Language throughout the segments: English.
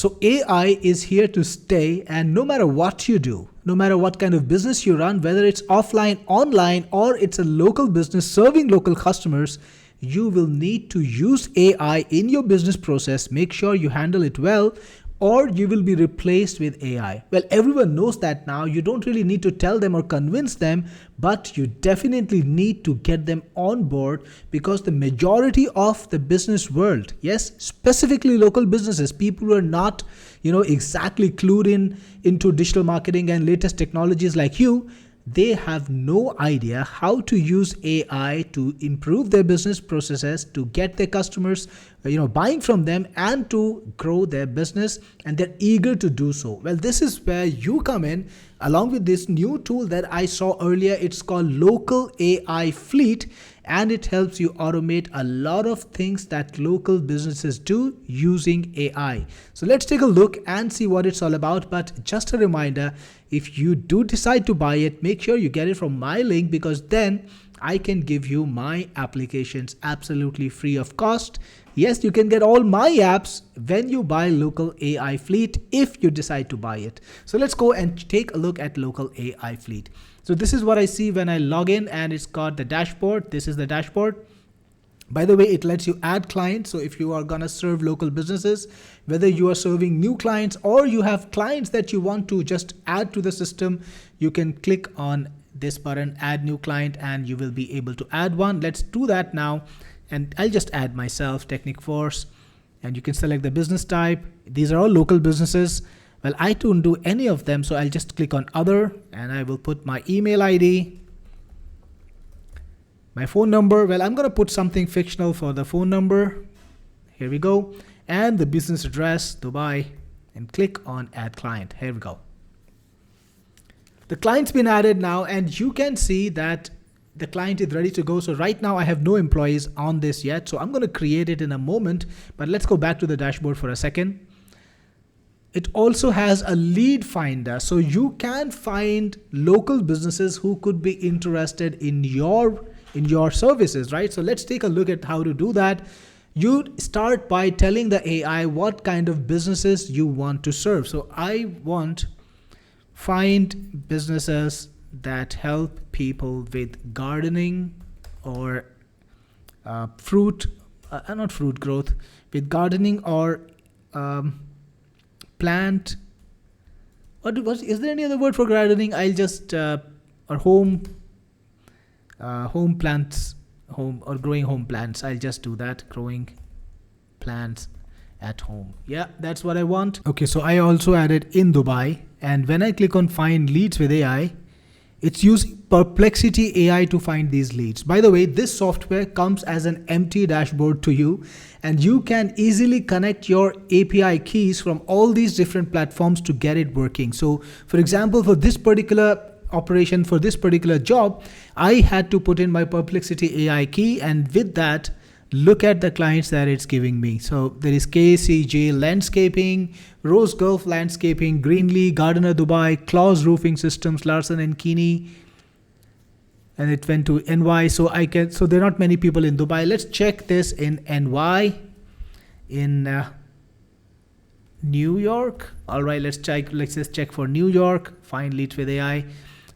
So AI is here to stay, and no matter what you do, no matter what kind of business you run, whether it's offline, online, or it's a local business serving local customers, you will need to use AI in your business process. Make sure you handle it well, or you will be replaced with AI. Well, everyone knows that now. You don't really need to tell them or convince them, but you definitely need to get them on board, because the majority of the business world, yes, specifically local businesses, people who are not, exactly clued into digital marketing and latest technologies like you, they have no idea how to use AI to improve their business processes, to get their customers, buying from them, and to grow their business, and they're eager to do so. Well, this is where you come in, along with this new tool that I saw earlier. It's called LocalAIFleet, and it helps you automate a lot of things that local businesses do using AI. So let's take a look and see what it's all about. But just a reminder, if you do decide to buy it, make sure you get it from my link, because then I can give you my applications absolutely free of cost. Yes, you can get all my apps when you buy LocalAIFleet, if you decide to buy it. So let's go and take a look at LocalAIFleet. So this is what I see when I log in, and it's got the dashboard. This is the dashboard. By the way, it lets you add clients. So if you are going to serve local businesses, whether you are serving new clients or you have clients that you want to just add to the system, you can click on this button, add new client, and you will be able to add one. Let's do that now. And I'll just add myself, Technic Force, and you can select the business type. These are all local businesses. Well, I don't do any of them, so I'll just click on other, and I will put my email ID, my phone number. Well, I'm going to put something fictional for the phone number. Here we go. And the business address, Dubai, and click on add client. Here we go. The client's been added now, and you can see that the client is ready to go. So right now I have no employees on this yet, so I'm going to create it in a moment. But let's go back to the dashboard for a second. It also has a lead finder, so you can find local businesses who could be interested in your services, right? So let's take a look at how to do that. You start by telling the AI what kind of businesses you want to serve. So I want find businesses that help people with gardening or not fruit growth, with gardening or plant. Is there any other word for gardening? I'll just or home plants, or growing home plants. I'll just do that, growing plants at home. Yeah, that's what I want. Okay, so I also added in Dubai, and when I click on find leads with AI, it's using Perplexity AI to find these leads. By the way, this software comes as an empty dashboard to you, and you can easily connect your API keys from all these different platforms to get it working. So for example, for this particular operation, for this particular job, I had to put in my Perplexity AI key, and with that, look at the clients that it's giving me. So there is KCJ Landscaping, Rose Gulf Landscaping, Greenlee, Gardener Dubai, Claus Roofing Systems, Larson and Keeney, and it went to NY. So there are not many people in Dubai. Let's check this in NY, in New York. All right, let's just check for New York, find leads with AI.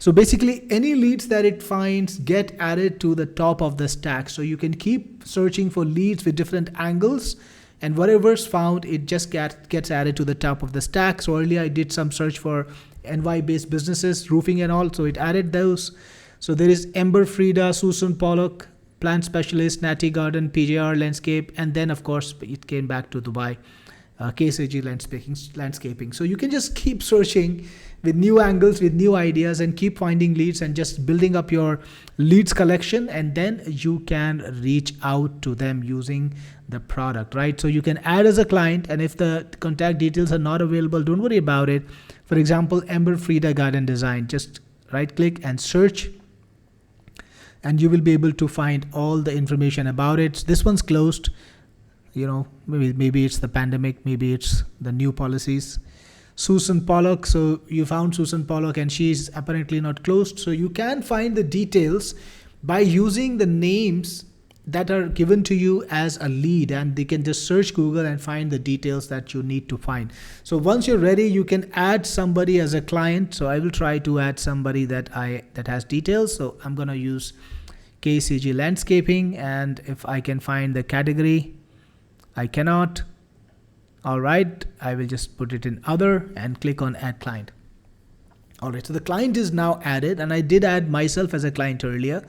So basically any leads that it finds get added to the top of the stack. So you can keep searching for leads with different angles, and whatever's found, it just gets added to the top of the stack. So earlier I did some search for NY based businesses, roofing and all. So it added those. So there is Ember Frida, Susan Pollock, Plant Specialist, Natty Garden, PJR Landscape. And then of course it came back to Dubai, KCG Landscaping. So you can just keep searching with new angles, with new ideas, and keep finding leads and just building up your leads collection, and then you can reach out to them using the product, right? So you can add as a client, and if the contact details are not available, don't worry about it. For example, Ember Frida Garden Design, just right click and search, and you will be able to find all the information about it. This one's closed. Maybe it's the pandemic, maybe it's the new policies. Susan Pollock, so you found Susan Pollock, and she's apparently not closed. So you can find the details by using the names that are given to you as a lead, and they can just search Google and find the details that you need to find. So once you're ready, you can add somebody as a client. So I will try to add somebody that has details. So I'm going to use KCG landscaping, and if I can find the category, I cannot. All right, I will just put it in other and click on add client. All right, so the client is now added, and I did add myself as a client earlier.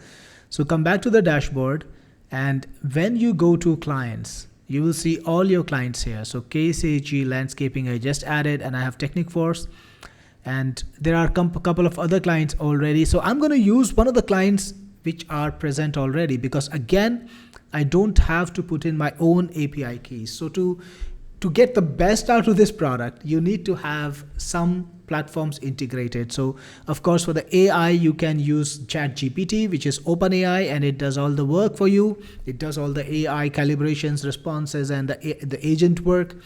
So come back to the dashboard, and when you go to clients, you will see all your clients here. So KCG landscaping I just added, and I have Technic Force, and there are a couple of other clients already. So I'm going to use one of the clients which are present already, because again, I don't have to put in my own API keys. So to get the best out of this product, you need to have some platforms integrated. So of course, for the AI, you can use ChatGPT, which is OpenAI, and it does all the work for you. It does all the AI calibrations, responses, and the agent work.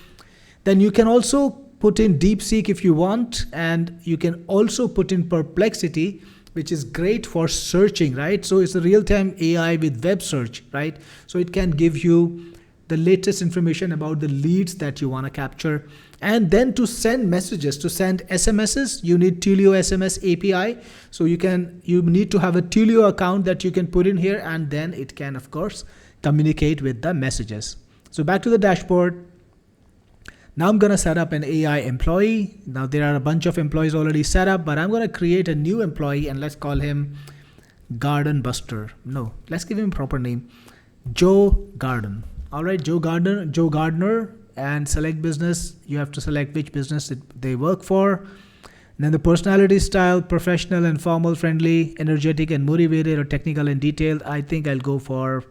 Then you can also put in DeepSeek if you want, and you can also put in Perplexity, which is great for searching, right? So it's a real-time AI with web search, right? So it can give you the latest information about the leads that you want to capture. And then to send messages, to send SMSs, you need Twilio SMS API. So you need to have a Twilio account that you can put in here, and then it can, of course, communicate with the messages. So back to the dashboard. Now I'm going to set up an AI employee. Now there are a bunch of employees already set up, but I'm going to create a new employee, and let's call him Garden Buster. No, let's give him a proper name. Joe Garden. All right, Joe Gardner, and select business. You have to select which business they work for. And then the personality style, professional and formal, friendly, energetic and motivated, or technical and detailed. I think I'll go for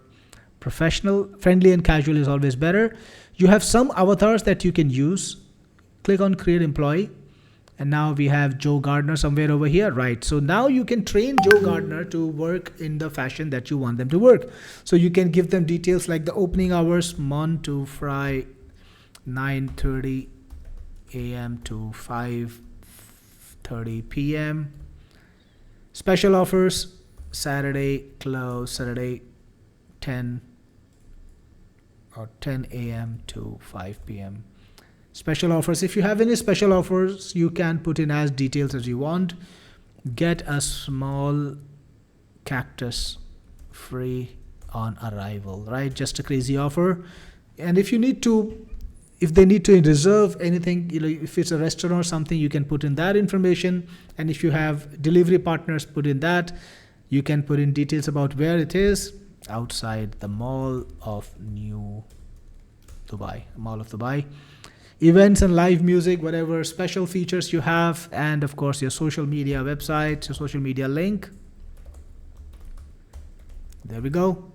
professional. Friendly and casual is always better. You have some avatars that you can use. Click on create employee. And now we have Joe Gardner somewhere over here, right? So now you can train Joe Gardner to work in the fashion that you want them to work. So you can give them details like the opening hours, Mon to Friday, 9:30 a.m. to 5:30 p.m. Special offers, Saturday close, Saturday 10 a.m. to 5 p.m. Special offers. If you have any special offers, you can put in as details as you want. Get a small cactus free on arrival, right? Just a crazy offer. And if they need to reserve anything, if it's a restaurant or something, you can put in that information. And if you have delivery partners, put in that. You can put in details about where it is, outside the Mall of Dubai. Events and live music, whatever special features you have, and of course your social media website, your social media link. There we go.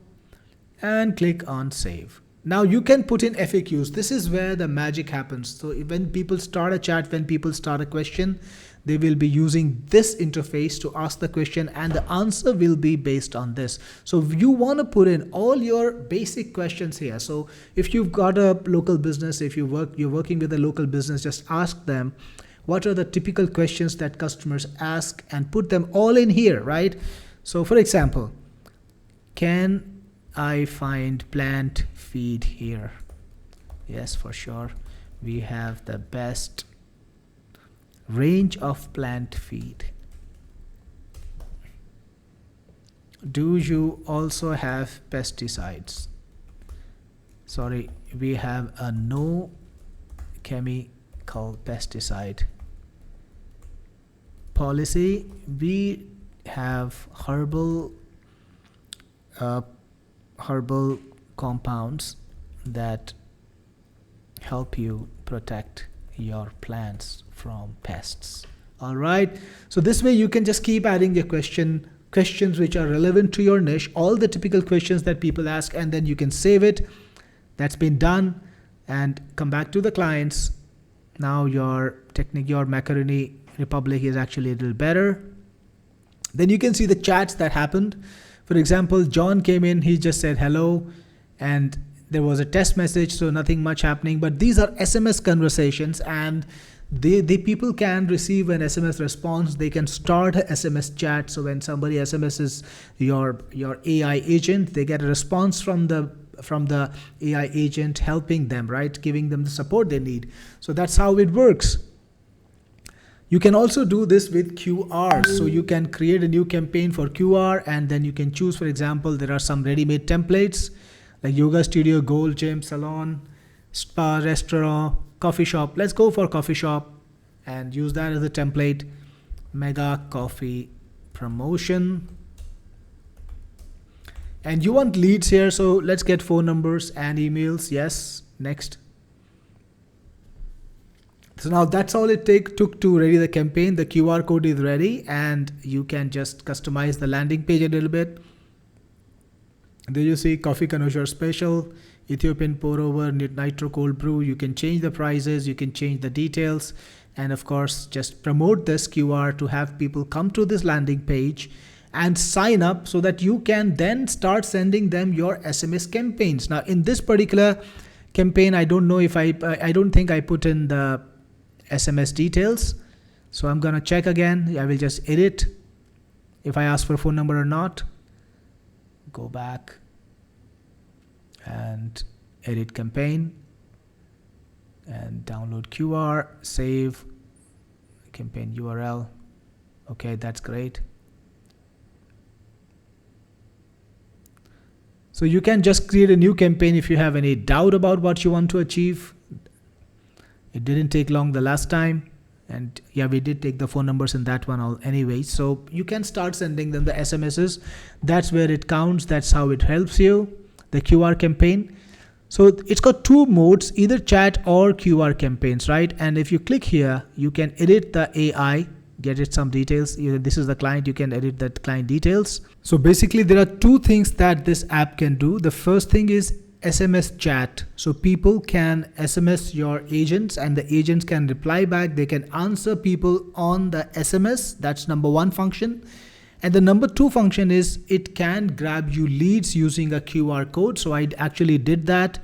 And click on save. Now you can put in FAQs. This is where the magic happens. So when people start a chat, when people start a question, they will be using this interface to ask the question, and the answer will be based on this. So you want to put in all your basic questions here. So if you've got a local business, if you're working with a local business, just ask them what are the typical questions that customers ask and put them all in here, right? So for example, can I find plant feed here? Yes, for sure. We have the best range of plant feed. Do you also have pesticides? Sorry, we have a no chemical pesticide policy. We have herbal compounds that help you protect your plants from pests. All right, so this way you can just keep adding your questions which are relevant to your niche, all the typical questions that people ask, and then you can save it. That's been done, and come back to the clients. Now your Macaroni Republic is actually a little better. Then you can see the chats that happened. For example, John came in, he just said hello, and there was a test message, so nothing much happening, but these are SMS conversations, and the people can receive an SMS response. They can start a SMS chat. So when somebody SMSs your AI agent, they get a response from the AI agent helping them, right? Giving them the support they need. So that's how it works. You can also do this with QR. So you can create a new campaign for QR, and then you can choose, for example, there are some ready-made templates like yoga studio, gold gym, salon, spa, restaurant, coffee shop. Let's go for coffee shop and use that as a template. Mega coffee promotion. And you want leads here, so let's get phone numbers and emails. Yes, next. So now that's all it took to ready the campaign. The QR code is ready, and you can just customize the landing page a little bit. There you see coffee connoisseur special, Ethiopian pour over, nitro cold brew. You can change the prices, you can change the details, and of course just promote this QR to have people come to this landing page and sign up so that you can then start sending them your SMS campaigns. Now in this particular campaign, I don't know if I don't think I put in the SMS details. So I'm gonna check again. I will just edit if I ask for a phone number or not. Go back and edit campaign and download QR, save campaign URL. Okay, that's great. So you can just create a new campaign if you have any doubt about what you want to achieve. It didn't take long the last time, and yeah, we did take the phone numbers in that one anyway. So you can start sending them the SMSs. That's where it counts. That's how it helps you, the QR campaign. So it's got two modes, either chat or QR campaigns, right? And if you click here, you can edit the AI, get it some details. This is the client, you can edit that client details. So basically there are two things that this app can do. The first thing is SMS chat. So people can SMS your agents and the agents can reply back. They can answer people on the SMS. That's number one function. And the number two function is it can grab you leads using a QR code. So I actually did that.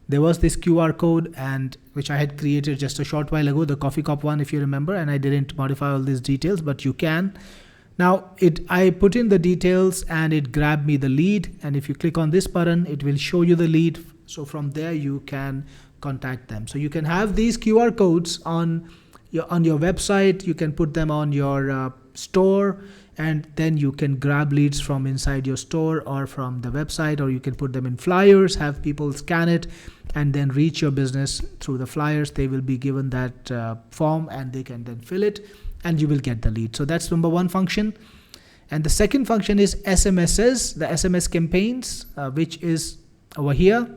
There was this QR code and which I had created just a short while ago, the coffee cup one, if you remember, and I didn't modify all these details, but you can. Now I put in the details and it grabbed me the lead, and if you click on this button, it will show you the lead. So from there you can contact them. So you can have these QR codes on your website, you can put them on your store, and then you can grab leads from inside your store or from the website, or you can put them in flyers, have people scan it and then reach your business through the flyers. They will be given that form and they can then fill it and you will get the lead. So that's number one function. And the second function is SMSs, the SMS campaigns, which is over here.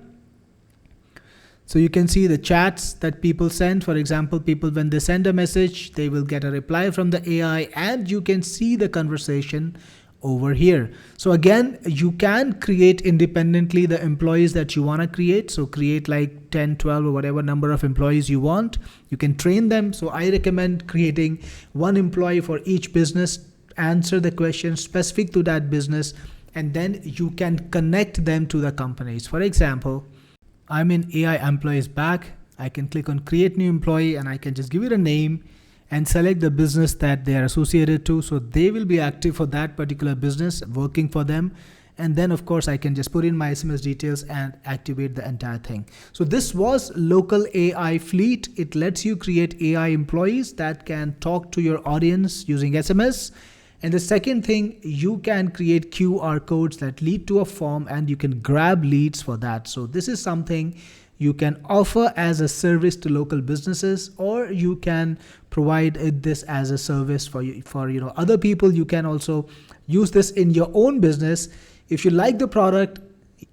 So you can see the chats that people send. For example, people, when they send a message, they will get a reply from the AI and you can see the conversation over here. So again, you can create independently the employees that you want to create. So create like 10, 12 or whatever number of employees you want. You can train them. So I recommend creating one employee for each business, answer the question specific to that business, and then you can connect them to the companies. For example, I'm in AI employees back. I can click on create new employee and I can just give it a name and select the business that they are associated to. So they will be active for that particular business, working for them. And then of course I can just put in my SMS details and activate the entire thing. So this was LocalAIFleet. It lets you create AI employees that can talk to your audience using SMS. And the second thing, you can create QR codes that lead to a form and you can grab leads for that. So this is something you can offer as a service to local businesses, or you can provide this as a service for other people. You can also use this in your own business. If you like the product,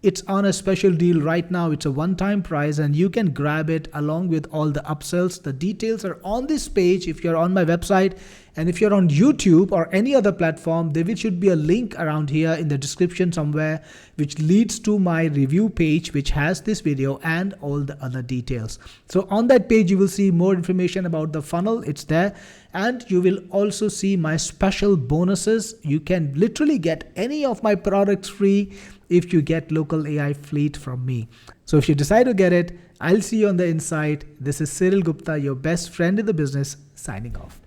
it's on a special deal right now. It's a one-time price and you can grab it along with all the upsells. The details are on this page if you're on my website, and if you're on YouTube or any other platform, there should be a link around here in the description somewhere which leads to my review page which has this video and all the other details. So on that page you will see more information about the funnel. It's there, and you will also see my special bonuses. You can literally get any of my products free if you get LocalAIFleet from me. So if you decide to get it, I'll see you on the inside. This is Cyril Gupta, your best friend in the business, signing off.